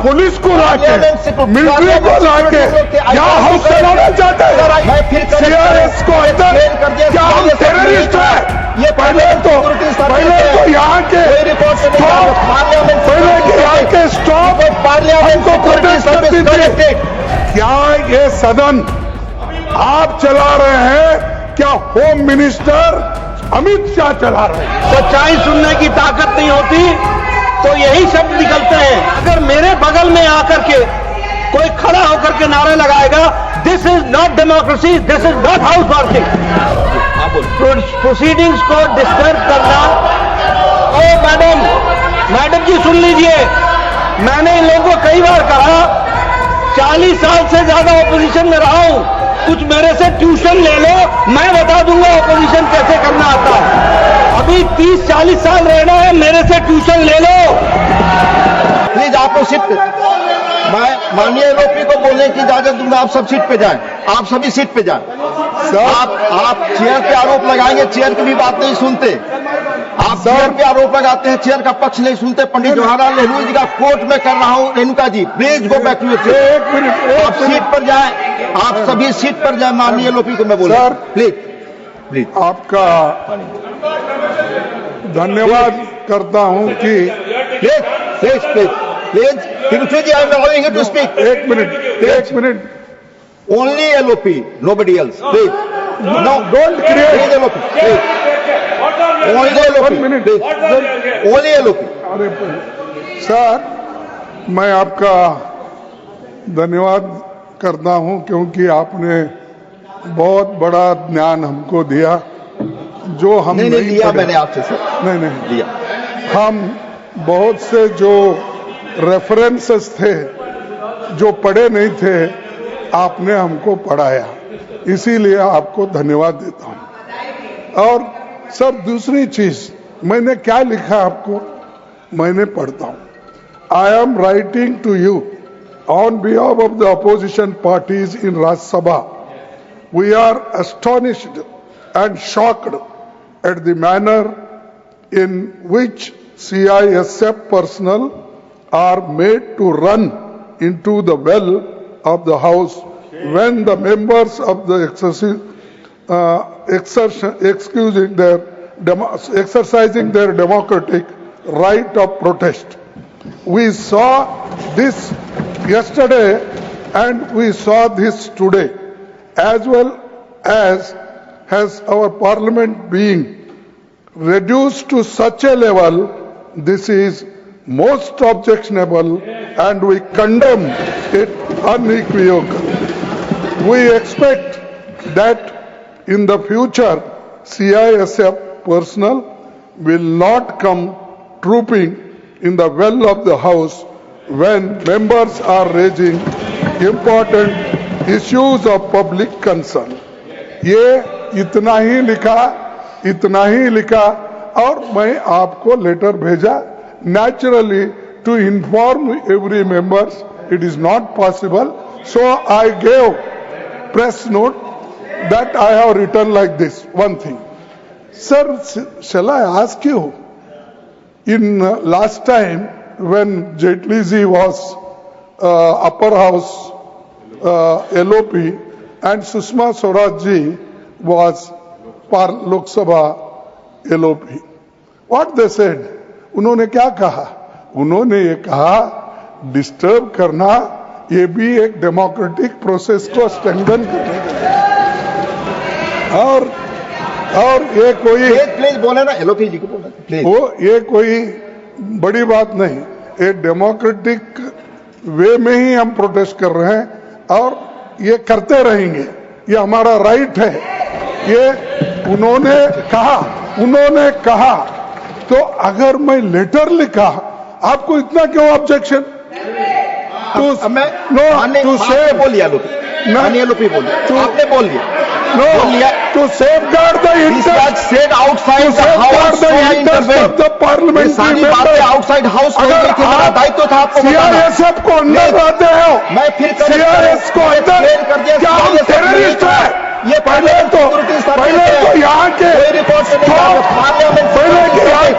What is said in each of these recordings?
Police को लाके, military को लाके क्या हम चलाना चाहते हैं? सीआरएस को इधर क्या हम टेररिस्ट है? ये पहले तो यहाँ के स्टॉप हमको प्रोटेस्ट करती थी। क्या ये सदन आप चला रहे हैं? क्या होम मिनिस्टर अमित शाह चला रहे हैं? सच्चाई सुनने की ताकत नहीं होती तो यही शब्द निकलते हैं। अगर मेरे बगल में आकर के कोई खड़ा होकर के नारे लगाएगा, this is not democracy, this is not house working, proceedings को डिस्टर्ब करना। ओ मैडम जी सुन लीजिए, मैंने इन लोगों को कई बार कहा 40 साल से ज्यादा ऑपोजिशन में रहा हूं, कुछ मेरे से ट्यूशन ले लो, मैं बता दूंगा ऑपोजिशन कैसे करना आता है। अभी 30-40 साल रहना है, मेरे से ट्यूशन ले लो। प्लीज आप लोग सीट, मैं माननीय एलओपी को बोलने की इजाजत दूंगा। आप सब सीट पे जाएं, आप सभी सीट पे जाएं। आप चेयर पे आरोप लगाएंगे, चेयर की भी बात नहीं सुनते। आप चेयर पे आरोप लगाते हैं, चेयर का पक्ष नहीं सुनते। पंडित जवाहरलाल नेहरू जी का कोर्ट में कर रहा हूं। Renuka ji please go back to your seat. एक मिनट, आप सीट पर जाएं, आप सभी सीट पर जाएं। माननीय एलओपी को मैं बोल रहा हूं, प्लीज आपका धन्यवाद करता हूं कि please ji I am allowing you to speak. एक minute only LOP, nobody else, please. No don't create LOP, only LOP, only LOP. अरे सर, मैं आपका धन्यवाद करता हूं क्योंकि आपने बहुत बड़ा ज्ञान हमको दिया जो हम नहीं लिया मैंने आपसे सर। नहीं लिया। हम बहुत से जो रेफरेंसेस थे जो पढ़े नहीं थे, आपने हमको पढ़ाया, इसीलिए आपको धन्यवाद देता हूं। और सर दूसरी चीज, मैंने क्या लिखा आपको, मैंने पढ़ता हूं। I am writing to you on behalf of the opposition parties in Rajya Sabha. We are astonished and shocked at the manner in which CISF personnel are made to run into the well of the House when the members of the exercising their democratic right of protest. We saw this yesterday and we saw this today, as well as has our parliament being reduced to such a level. This is most objectionable and we condemn it unequivocally. We expect that in the future CISF personnel will not come trooping in the well of the House when members are raising important issues of public concern. ये इतना ही लिखा और मैं आपको letter भेजा। Naturally to inform every members it is not possible, so I gave press note that I have written like this one thing. Sir, shall I ask you, in last time when Jaitley ji was upper house LOP and Sushma Swaraj ji was Lok Sabha LOP, what they said, उन्होंने क्या कहा? उन्होंने ये कहा disturb करना ये भी एक डेमोक्रेटिक प्रोसेस को स्ट्रेंथन करने का, और ये कोई प्लीज बोले ना, एलओपी जी को बोले प्लीज। वो ये कोई बड़ी बात नहीं, ये डेमोक्रेटिक वे में ही हम प्रोटेस्ट कर रहे हैं और ये करते रहेंगे, ये हमारा राइट है। ये उन्होंने कहा तो अगर मैं लेटर लिखा, आपको इतना क्यों ऑब्जेक्शन? टू सेव बोलिए लोपी बोलिए, आपने बोल दिया। To safeguard the said outside the parliament. सारी बातें आउटसाइड हाउस को दायित्व था आपको। CISF को अंदर लाते हो, मैं फिर CISF को अंदर क्या हम टेररिस्ट है? ये पहले तो यहाँ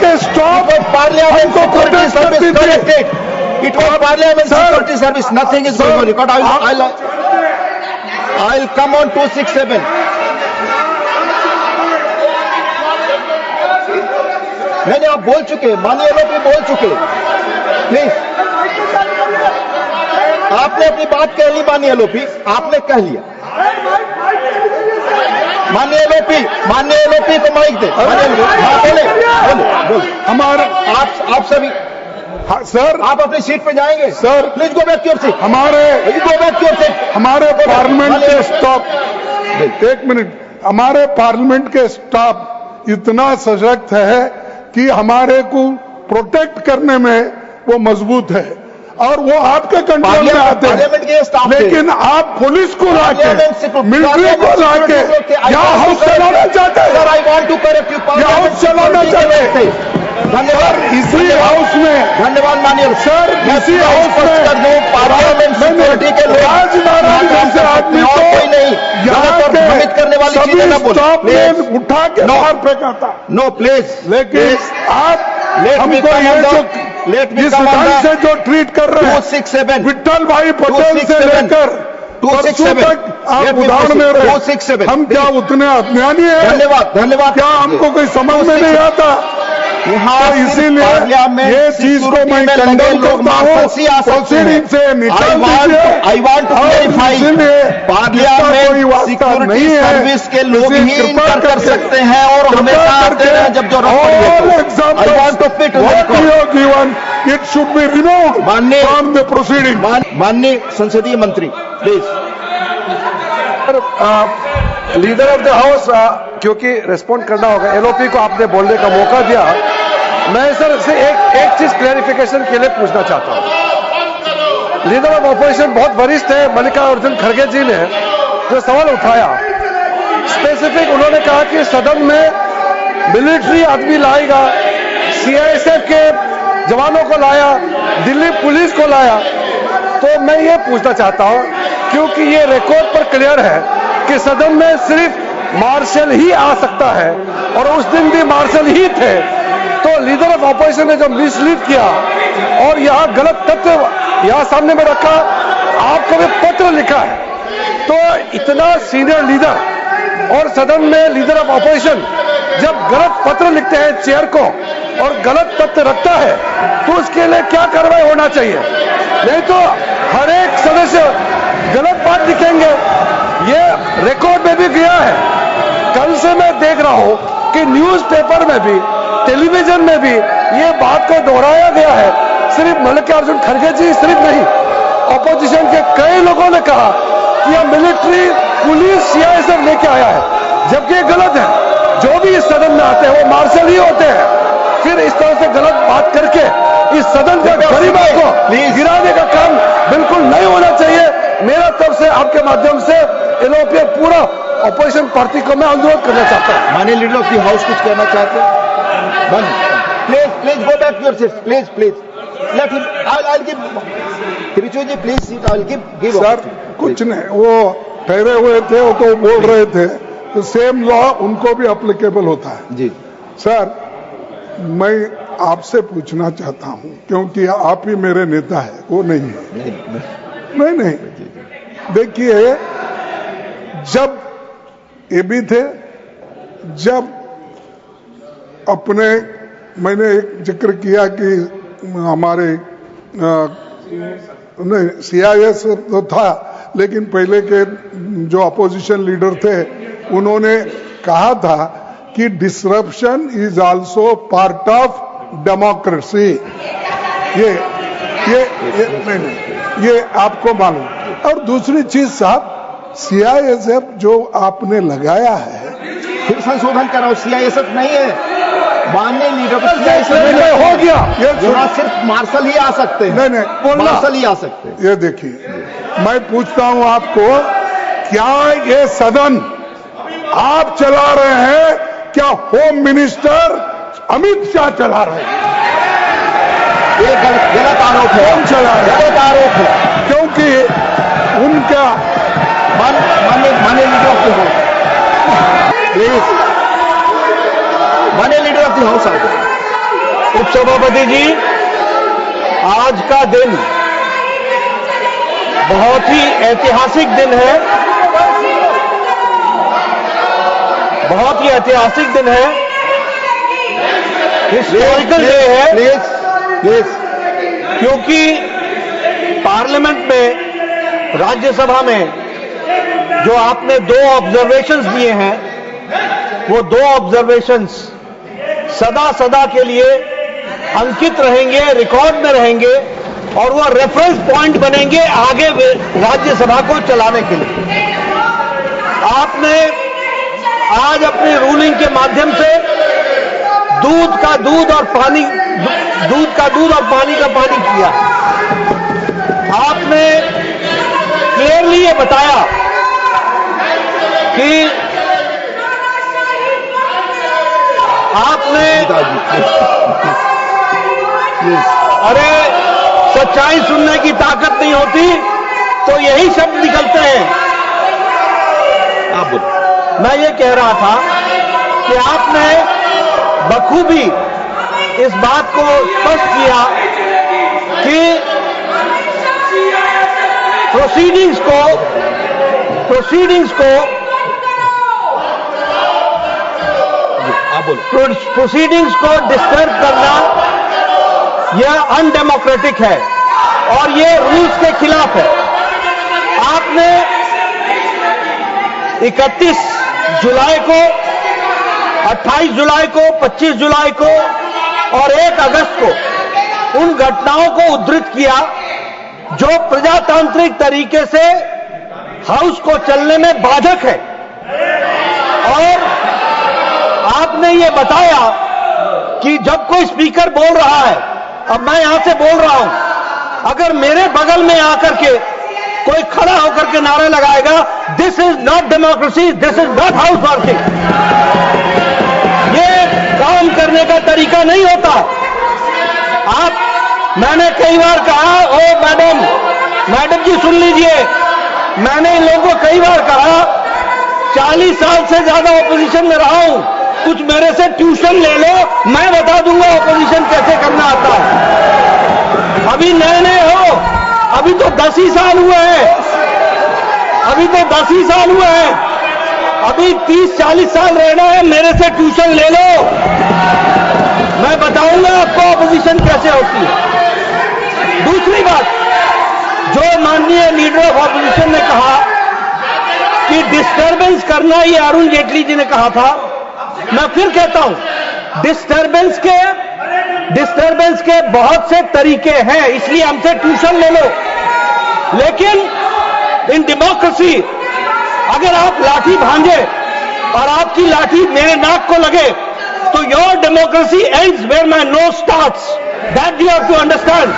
के स्टॉप पार्लियामेंट को प्रोटेस्ट करती थी। It was Parliament Security Service. Nothing is going on record. I'll come on 267. नहीं आप बोल चुके, माननीय एलओपी बोल चुके। प्लीज, आपने अपनी बात कह ली माननीय एलओपी, आपने कह लिया। माननीय एलओपी को माइक दे। बोले हमारे आप सभी, हाँ, सर आप अपनी सीट पे जाएंगे। Sir please go back your seat. हमारे गो बैक योर सीट। हमारे पार्लियामेंट के स्टाफ, एक मिनट, हमारे पार्लियामेंट के स्टाफ इतना सशक्त है कि हमारे को प्रोटेक्ट करने में वो मजबूत है और वो आपके कंट्रोल में आते पार्लियामेंट के स्टाफ हैं। लेकिन आप पुलिस को लाके, मिलिट्री को लाके यहाँ हाउस चलाना चाहते हैं। Sir, I want to correct you. यहाँ हाउस चलाना चाहते हैं। धन्यवाद। इसी हाउस में, धन्यवाद माननीय सर, इसी हाउस में पार्लियामेंट सिक्योरिटी के लोग राजनारायण जैसे आदमी को कोई नहीं यहाँ के भ्रमित करने वाली चीजें न बोले। स्टाफ में उठा के बाहर फेंका था। नो प्लीज, लेकिन आप हमको ये जो जिस ढंग से जो ट्रीट कर रहे हैं 267 विट्ठल भाई पटेल से लेकर 267 तक आप उदाहरण दे रहे हैं। 267 हम क्या उतने अज्ञानी हैं? धन्यवाद। क्या हमको कोई समझ में नहीं आता? यहाँ तो इसीलिए ये चीज को मैं कंडम करता हूँ। प्रोसीडिंग से निकाल दीजिए। I want to clarify, parliament security service के लोग ही इंटर कर सकते हैं और हमेशा आते हैं जब जरूरत पड़े। I want to fit given it should be removed from the proceeding. माननीय संसदीय मंत्री please. Leader of the house, क्योंकि रिस्पॉन्ड करना होगा, एलओपी को आपने बोलने का मौका दिया। मैं सर से एक चीज क्लैरिफिकेशन के लिए पूछना चाहता हूं। लीडर ऑफ ऑपोजिशन बहुत वरिष्ठ है, मल्लिकार्जुन खड़गे जी ने जो सवाल उठाया, स्पेसिफिक उन्होंने कहा कि सदन में मिलिट्री आदमी लाएगा, सीआईएसएफ के जवानों को लाया, दिल्ली पुलिस को लाया। तो मैं ये पूछना चाहता हूं, क्योंकि ये रिकॉर्ड पर क्लियर है कि सदन में सिर्फ मार्शल ही आ सकता है और उस दिन भी मार्शल ही थे। तो लीडर ऑफ ऑपोजिशन ने जो मिसलीड किया और यहाँ गलत तथ्य यहाँ सामने में रखा, आपको भी पत्र लिखा है। तो इतना सीनियर लीडर और सदन में लीडर ऑफ ऑपोजिशन जब गलत पत्र लिखते हैं चेयर को और गलत तथ्य रखता है, तो उसके लिए क्या कार्रवाई होना चाहिए? नहीं तो हर एक सदस्य गलत बात लिखेंगे। ये रिकॉर्ड में भी गया है। कल से मैं देख रहा हूं कि न्यूज़पेपर में भी, टेलीविजन में भी ये बात को दोहराया गया है। सिर्फ मल्लिकार्जुन खड़गे जी सिर्फ नहीं, ऑपोजिशन के कई लोगों ने कहा कि यह मिलिट्री पुलिस सीआईएसएफ लेके आया है, जबकि ये गलत है। जो भी इस सदन में आते हैं वो मार्शल ही होते हैं। फिर इस तरह से गलत बात करके इस सदन के गरीबों को गिराने का काम बिल्कुल नहीं होना चाहिए। मेरा तरफ से आपके माध्यम से एलओपी पूरा ऑपोजिशन पार्टी को मैं अनुरोध करना चाहता हूं। माननीय लीडर ऑफ द हाउस कुछ कहना चाहते हैं? Please go back your seat. Please let him. I give Trichy ji please seat. I give sir कुछ नहीं, वो ठहरे हुए थे, वो तो बोल रहे थे, तो सेम लॉ उनको भी एप्लीकेबल होता है। जी सर, मैं आपसे पूछना चाहता हूं, क्योंकि आप ही मेरे नेता है, वो नहीं है। नहीं, देखिए, जब ये भी थे, जब अपने मैंने एक जिक्र किया कि हमारे नहीं सीआईएस तो था, लेकिन पहले के जो अपोजिशन लीडर थे उन्होंने कहा था कि disruption is also part of democracy. ये आपको मालूम। और दूसरी चीज साहब, सीआईएसएफ जो आपने लगाया है, फिर संशोधन कराओ। सीआईएसएफ नहीं है माननीय लीडर, हो गया। यहाँ सिर्फ मार्शल ही आ सकते हैं। नहीं, मार्शल ही आ सकते हैं। ये देखिए, मैं पूछता हूं आपको, क्या ये सदन आप चला रहे हैं, क्या होम मिनिस्टर अमित शाह चला रहे हैं? ये गलत आरोप है। कौन चला रहे हैं? गलत आरोप है, क्योंकि उनका माननीय leader of the house, please माननीय लीडर ऑफ द हाउस आ जाए। उपसभापति जी, आज का दिन बहुत ही ऐतिहासिक दिन है, बहुत ही ऐतिहासिक दिन है, हिस्टोरिकल डे है। प्लीज क्योंकि पार्लियामेंट में, राज्यसभा में जो आपने 2 ऑब्जर्वेशंस दिए हैं, वो 2 ऑब्जर्वेशंस सदा सदा के लिए अंकित रहेंगे, रिकॉर्ड में रहेंगे और वो रेफरेंस पॉइंट बनेंगे आगे राज्यसभा को चलाने के लिए। आपने आज अपनी रूलिंग के माध्यम से दूध का दूध और पानी का पानी किया। आपने क्लियरली ये बताया कि आपने अरे सच्चाई सुनने की ताकत नहीं होती तो यही शब्द निकलते हैं। आप बोलो। मैं ये कह रहा था कि आपने बखूबी इस बात को स्पष्ट किया कि प्रोसीडिंग्स को डिस्टर्ब करना यह अनडेमोक्रेटिक है और ये रूल्स के खिलाफ है। आपने 31 जुलाई को, 28 जुलाई को, 25 जुलाई को और 1 अगस्त को उन घटनाओं को उद्धृत किया जो प्रजातांत्रिक तरीके से हाउस को चलने में बाधक है। और आपने ये बताया कि जब कोई स्पीकर बोल रहा है, अब मैं यहां से बोल रहा हूं, अगर मेरे बगल में आकर के कोई खड़ा होकर के नारा लगाएगा, this is not democracy, this is not house working, ये काम करने का तरीका नहीं होता। मैंने कई बार कहा, ओ मैडम जी सुन लीजिए, मैंने इन लोगों को कई बार कहा, 40 साल से ज्यादा ऑपोजिशन में रहा हूं, कुछ मेरे से ट्यूशन ले लो, मैं बता दूंगा ऑपोजिशन कैसे करना आता है। अभी नए हो, अभी तो 10 ही साल हुए हैं, अभी 30-40 साल रहना है, मेरे से ट्यूशन ले लो, मैं बताऊंगा आपको ऑपोजिशन कैसे होती है। दूसरी बात, जो माननीय लीडर ऑफ ऑपोजिशन ने कहा कि डिस्टर्बेंस करना, ये अरुण जेटली जी ने कहा था, मैं फिर कहता हूं, डिस्टर्बेंस के बहुत से तरीके हैं, इसलिए हमसे ट्यूशन ले लो। लेकिन इन डेमोक्रेसी अगर आप लाठी भांजे और आपकी लाठी मेरे नाक को लगे तो your democracy ends where my nose starts, that you have to understand.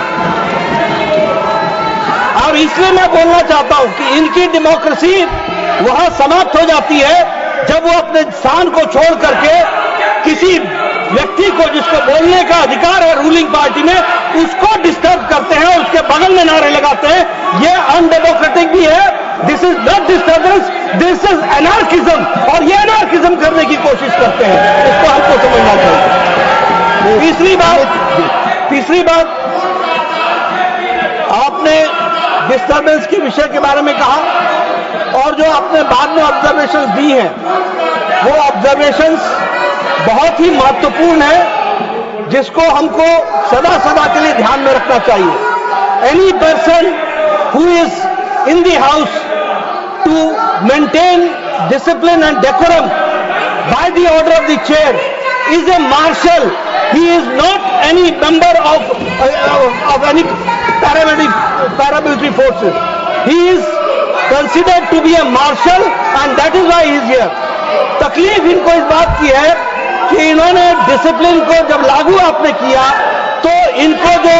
और इसलिए मैं बोलना चाहता हूं कि इनकी डेमोक्रेसी वहां समाप्त हो जाती है जब वो अपने स्थान को छोड़ करके किसी व्यक्ति को, जिसको बोलने का अधिकार है रूलिंग पार्टी में, उसको डिस्टर्ब करते हैं और उसके बगल में नारे लगाते हैं। ये अनडेमोक्रेटिक भी है, this is not disturbance, this is anarchism, और ये एनार्किज्म करने की कोशिश करते हैं, इसको हमको समझना चाहिए। तीसरी बात आपने डिस्टर्बेंस के विषय के बारे में कहा, और जो आपने बाद में ऑब्जर्वेशंस दी हैं, वो ऑब्जर्वेशंस बहुत ही महत्वपूर्ण है, जिसको हमको सदा सदा के लिए ध्यान में रखना चाहिए। Any person who is in the house to maintain discipline and decorum by the order of the chair is a marshal, he is not any member of any paramilitary forces, he is considered to be a marshal and that is why he is here. तकलीफ इनको इस बात की है कि इन्होंने discipline को जब लागू आपने किया तो इनको जो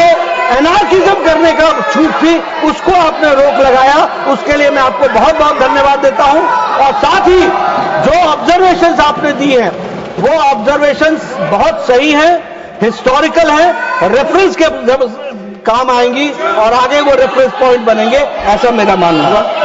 एनार्किज्म करने का छूट थी उसको आपने रोक लगाया, उसके लिए मैं आपको बहुत बहुत धन्यवाद देता हूं। और साथ ही जो ऑब्जर्वेशंस आपने दी हैं वो ऑब्जर्वेशंस बहुत सही हैं, हिस्टोरिकल हैं, रेफरेंस के काम आएंगी और आगे वो रेफरेंस पॉइंट बनेंगे, ऐसा मेरा मानना है।